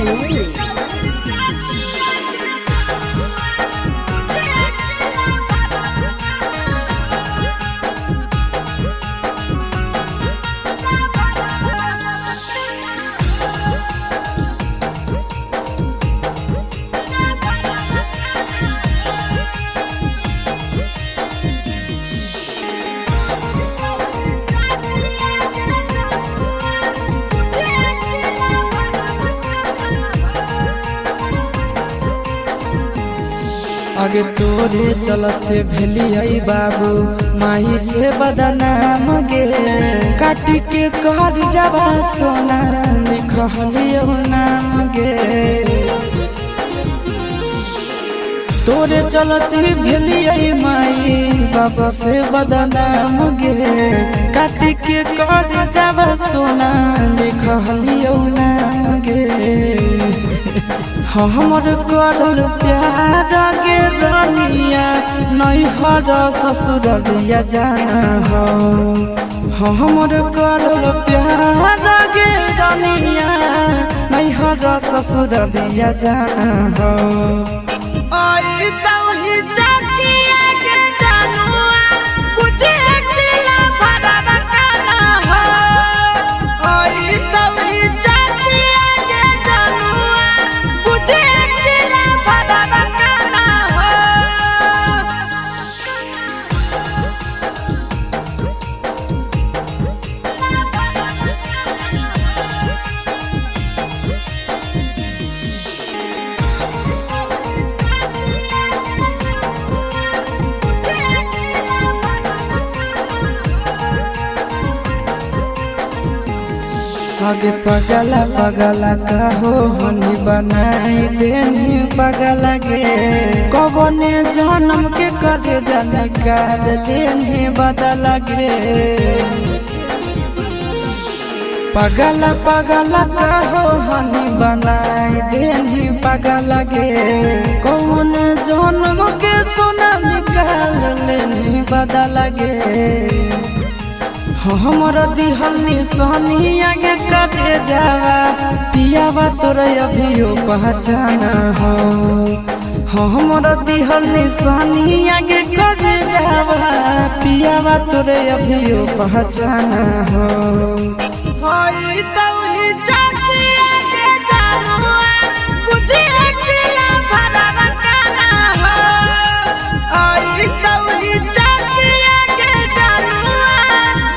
Jewelry. आगे तोरे चलते भेलियै बाबू माही से बदनाम गे काटी के कर जाबा सोना लिखलियो नाम गे तोरे चलते भेलियै माई बाबा से बदनाम गे काटी के कर जाबा सोना लिखलियो नाम गे हमर करल प्यार गे रानिया नैहर ससुरलिया जाना हो हमर करल प्यार गे रानिया नैहर ससुरलिया जाना हो आई तौही चकिया के जानुआ बुझे दिला भरवा काना हो आई तौही चकिया के जानुआ बुझे दिला भरवा काना हो आगे पगला पगला कहो हनी बनाई देनी पगला गे कबने जन्म के करे जानकार देनी बदला गे पगला पगला कहो हनी बनाई देनी पगला गे कौन जन्म के सोना निकाल लेनी बदला गे हमर दिहल निशानी आगे करे जावा पियावा तोरा अभियो पहचाना हो हमर दिहल निशानी आगे करे जावा पियावा तोरा अभियो पहचाना हो होई तौही चकिया के जानुआ बुझे दिला भरवा काना हो आई तौही चकिया के जानुआ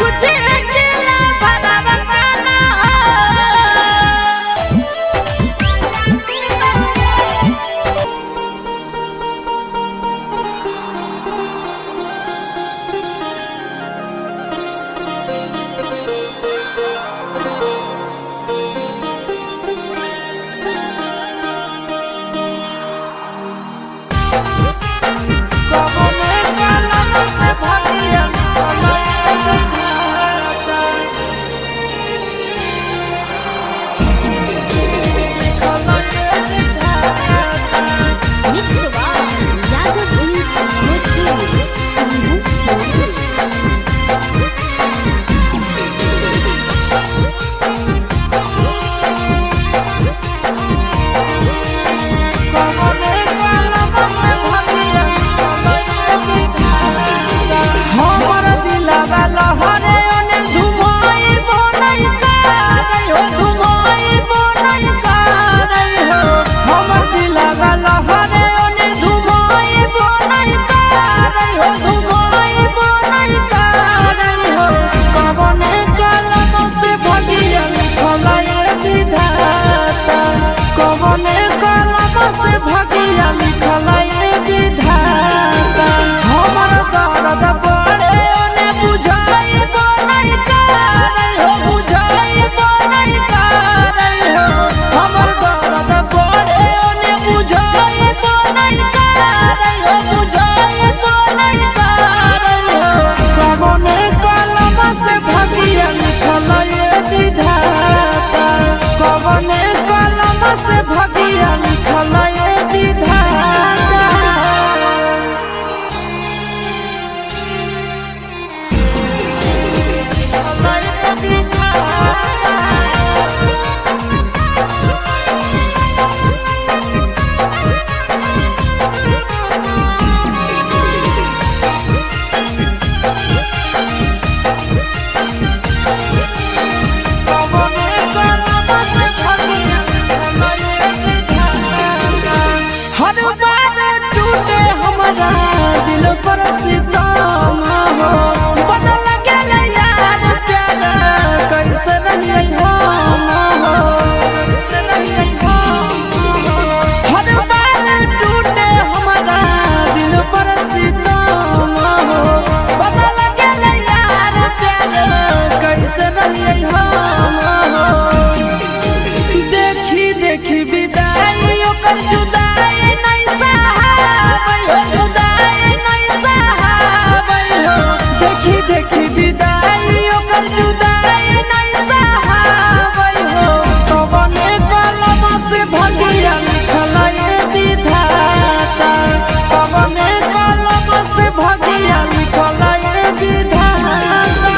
बुझे दिला भरवा काना हो कबने कलम से भगिया Mixed by Yadav Films Bhojpuri. Sanhu Jewelry. कबने कलम से भगिया हमर दिलवा लहरे ओने धुमाई बनई कारै हो धुमाई बनई कारै हो हमर दिलवा लहरे ओने धुमाई बनई कारै हो धुमाई बनई कारै हो कबने कलम से भगिया लिखलाए विधाता कबने कलम से भगिया लिखलाए विधाता हमर दर्द बड़े ओने बुझाई बनई कारै हो बुझाई बनई कारै हो हमर दर्द बड़े ओने बुझाई बनई कारै हो बुझाई बनई कारै हो कबने कलम से भगिया लिखलाए विधाता कबने कलम से भगिया लिखलाए विधाता लिखलाए विधाता भगिया लिखल ए विधाता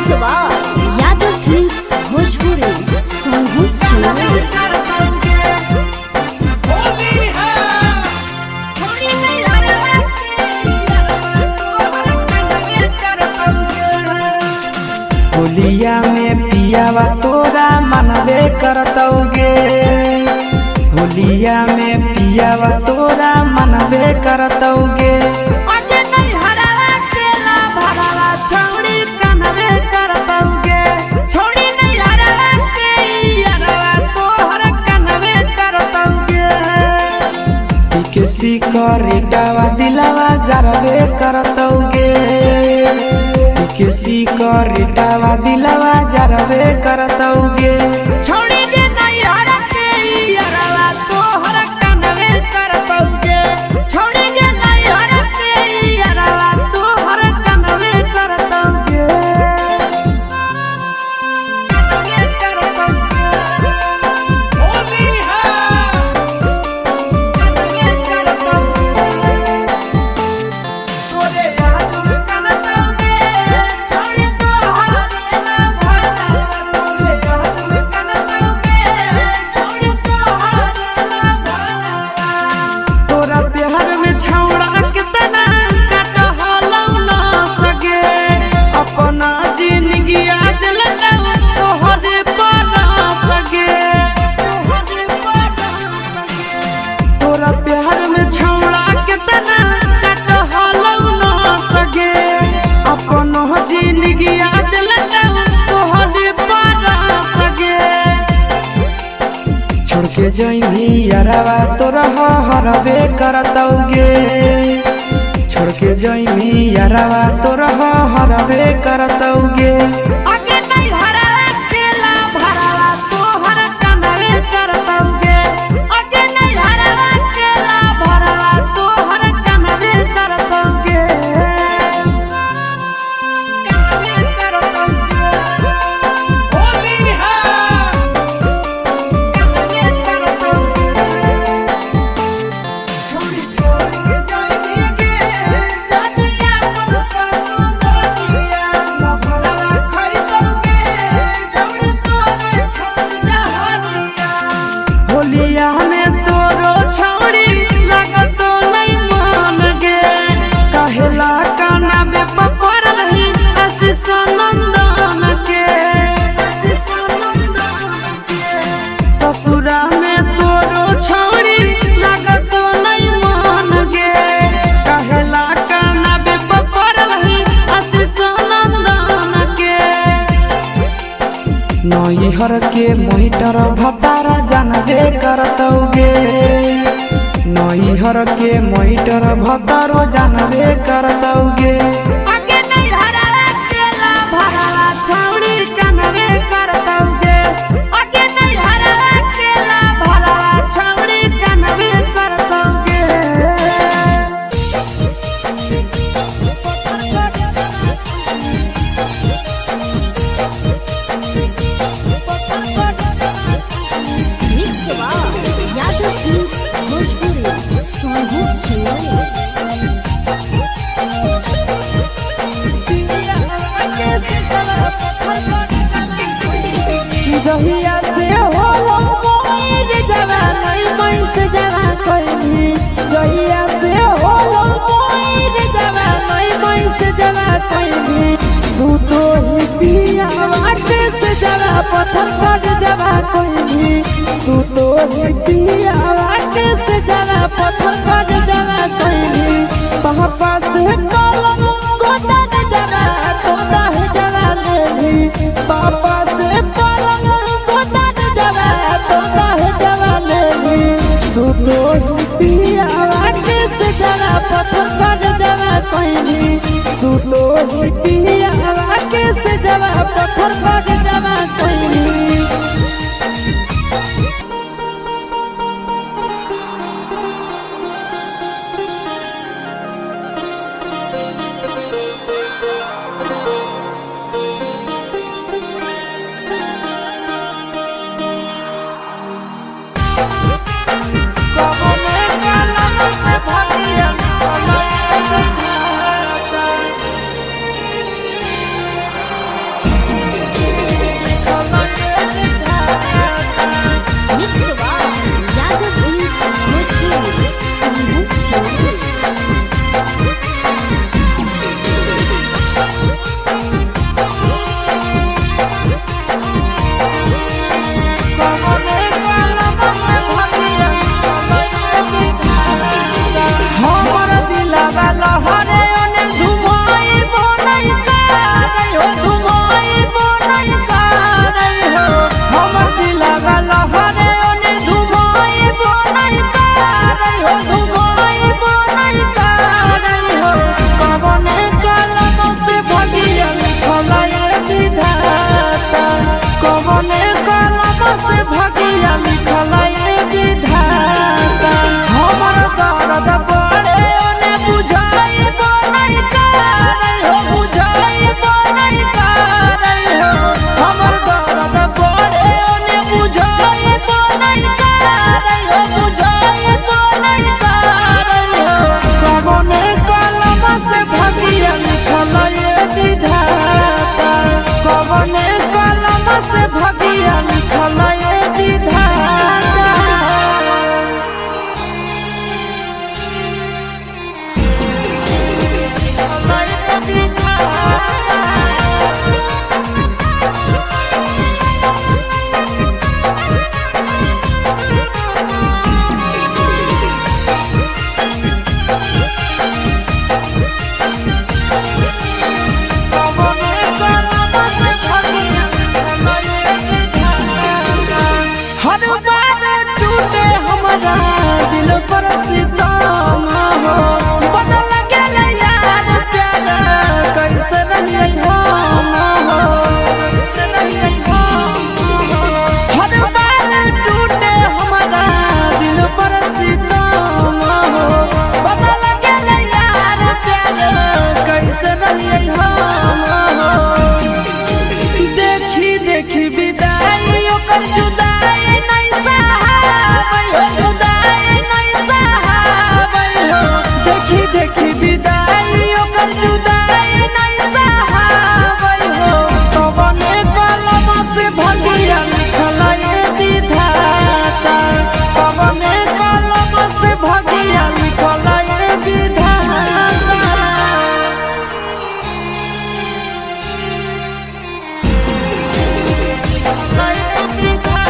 यादव फिल्म्स भोजपुरी संगू चोरी होलिया में पियावा तोरा मनबे करतौगे होलिया में पियावा तोरा मनबे करतौगे किसी करेटावा दिलावा जरबे करतौगे किसी करेटावा दिलावा जरबे करतौगे छोड़ी दे नहीं हर के यारवा तोहर कनवे करतौगे छोड़ी दे नहीं हर के यारवा तोहर कनवे करतौगे छोड़ के जइनी यारवा तोरा हरबे करतौगे छोड़ के जइनी यारवा तोरा हरबे करतौगे आगे नहीं हरवा केला भरवा तोहर कनवे करतौगे आगे नहीं हरवा केला भरवा तोहर कनवे करतौगे कनवे करतौगे होली है होलिया में तोरो छौड़ी लागतो नहीं मान गे कहेला काना बे पपर रही आशीष नंदन के ससुरा में तोरो छौड़ी लागतो नहीं मान गे कहेला काना बे पपर रही आशीष नंदन के नैहर के मोहिटर भतारा जानबे करतौगे नैहर के मोहिटर भतारो जानबे करतौगे आगे नहीं हरवा केला भरवा छौड़ी कनवे करतौगे आगे नहीं हरवा केला भरवा छौड़ी कनवे करतौगे जहिया से होलो मोर जवानी मैं से जवा कोइनी जहिया से होलो मोर जवानी मैं से जवा कोइनी सुतो ही पिया वाटे से जवा पत्थर पर जवा कोइनी सुतो ही पिया वाटे से जवा पत्थर पर जवा कोइनी पापा से कलम गोदन जवा तोदा है जवा लेली पापा से कलम गोदन जवा तोदा है जवा लेली सुतो ही पिया वाटे से जवा पत्थर पर जवा कोइनी सुतो ही पिया वाटे से जवा पत्थर पर जवा कोइनी Like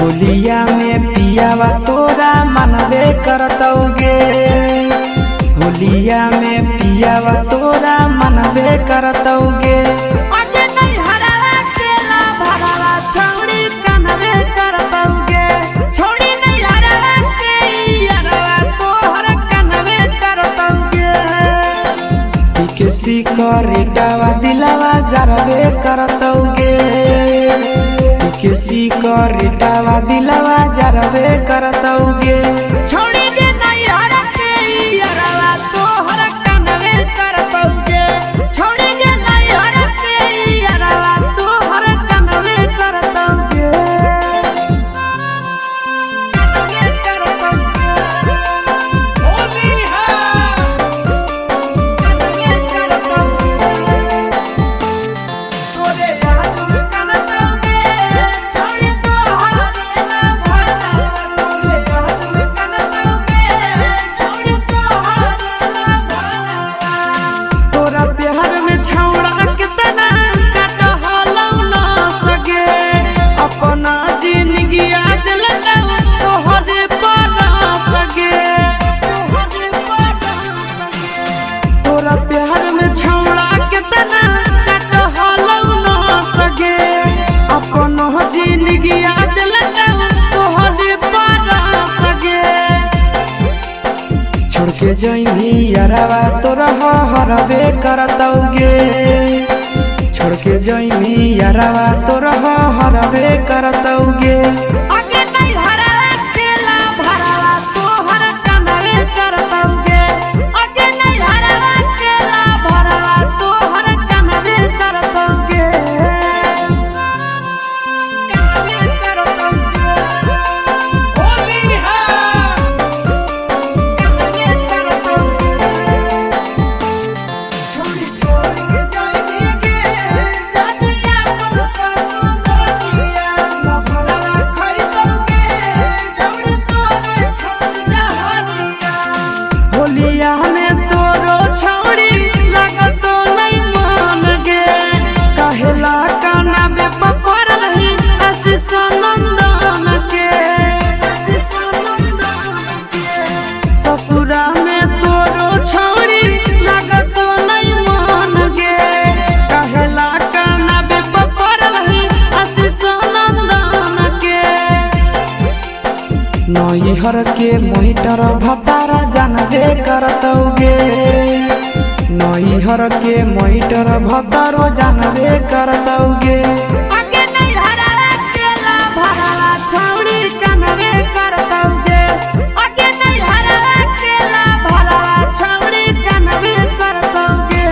होलिया में पियावा तोरा मनबे करतौगे होलिया में पियावा तोरा मनबे करतौगे किसी करेटावा दिलावा जरबे करतौगे किसी करेटावा दिलावा जरबे करतौगे छोड़ी दे नैहर के यारवा तोहर कनवे करतौगे छोड़ी दे नैहर के यारवा तोहर कनवे करतौगे होली है कनवे करतौगे तोरे याद में कनतौगे छोड़ी तोहर देला भरवा तोरे याद में कनतौगे छोड़ी तोहर देला भरवा तोरा प्यार में छौड़ा कितना कटहलौ न सके अपना जिंदगी दिलौ तोहरे पर सके तोरा प्यार में छौड़ा कितना कटहलौ न सके अपना जिंदगी दिलौ तोहरे पर सके छोड़ के जइनी यारवा तोरा हरबे करतौगे छोड़ के जइनी यारवा तोरा हरबे करतौगे आगे नैहर केला भरवा तोहर कनवे करतौगे आगे नैहर केला भरवा तोहर कनवे करतौगे कनवे करतौगे होली है कनवे करतौगे छोड़ी छोड़ के जाइए के जानिया पर ससुरिया भरवा खइतौगे छोड़ी तोरे छोड़ जहरिया होलिया में तोरो छौड़ी लगतो नहीं मान गे कहेला काना बे पपर रही आशीष नंदन के ससुरा में तोरो छौड़ी लगतो नहीं मान गे कहेला काना बे पपर रही आशीष नंदन के नैहर के मोहिटर भतारा जानबे करतौगे नैहर के मोहिटर भतारो जानबे करतौगे आगे नैहर केला भरवा छौड़ी कनवे करतौगे आगे नैहर केला भरवा छौड़ी कनवे करतौगे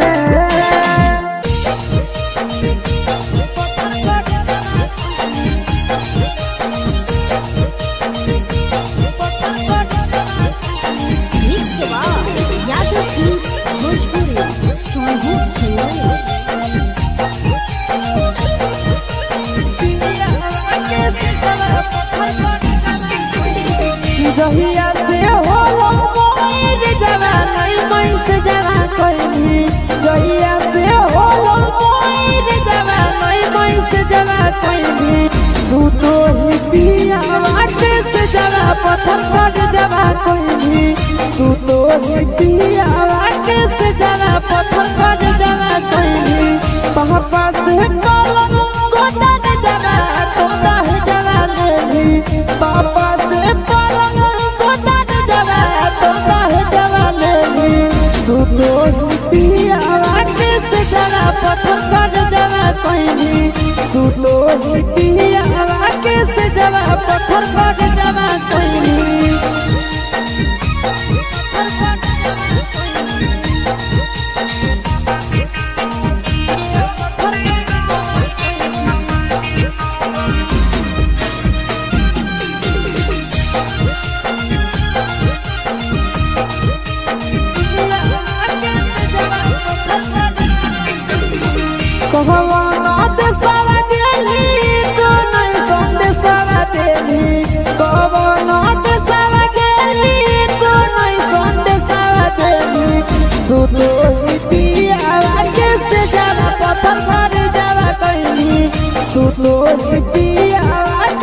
मिक्स बार यादव फिल्म्स भोजपुरी सोनू चंदेल जहिया से होलो मोर जवानी मैस जवा कोइनी जहिया से होलो मोर जवानी मैस जवा कोइनी सुतो ही पिया वाटे से जवा पत्थर पर जवा कोइनी सुतो ही पिया वाटे से जवा पत्थर पर जवा कोइनी पापा से कलम गोदन जवा तोदा है जवा लेली पापा से कलम गोदन जवा तोदा है जवा लेली सुतो ही पिया वाटे से जवा पत्थर पर जवा कोइनी सुतो ही पिया वाटे से जवा पत्थर पर जवा कोइनी कहवाना देशवा गेली तो नहीं संदेशवा देली कहवाना देशवा गेली तो नहीं संदेशवा देली सुतो ही पिया के से जवा पत्थर पर जवा कहली सुतो ही पिया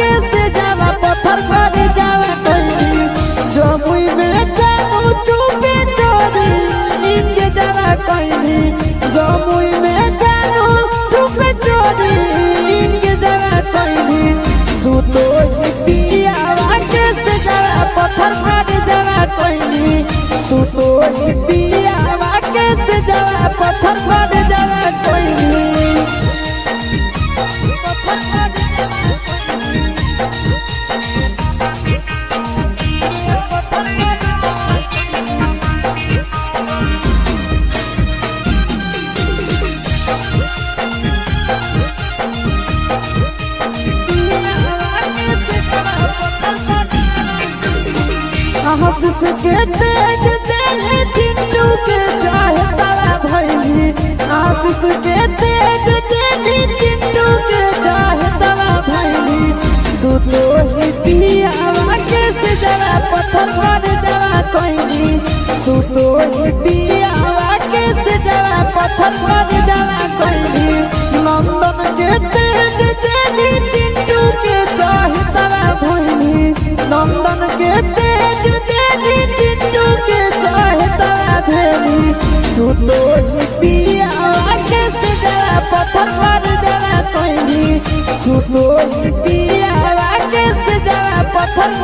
के से जवा जमुई में जानू चुप चोरी के जगह कोई सुतो ही पियावा के से जगह पत्थर मार जगह कोई सुतो ही पियावा के से जगह पत्थर मार जगह कोई आशीष के तेज दिल चिंटू के चाहे तारा भैली आशीष के तेज दिल चिंटू के चाहे तारा भैली सुतो ही पियावा के से जरा पत्थर मार जवा कोई सुतो ही पियावा के से जरा पत्थर मार जवा कोई नंदन के तेज दिल चिंटू के चाहे तारा भैली नंदन के तेज चिंटू के चाहता भेली सुतो ही पियावा के से जरा पत्थर मार जरा कोई सुतो ही पियावा के से जरा पत्थर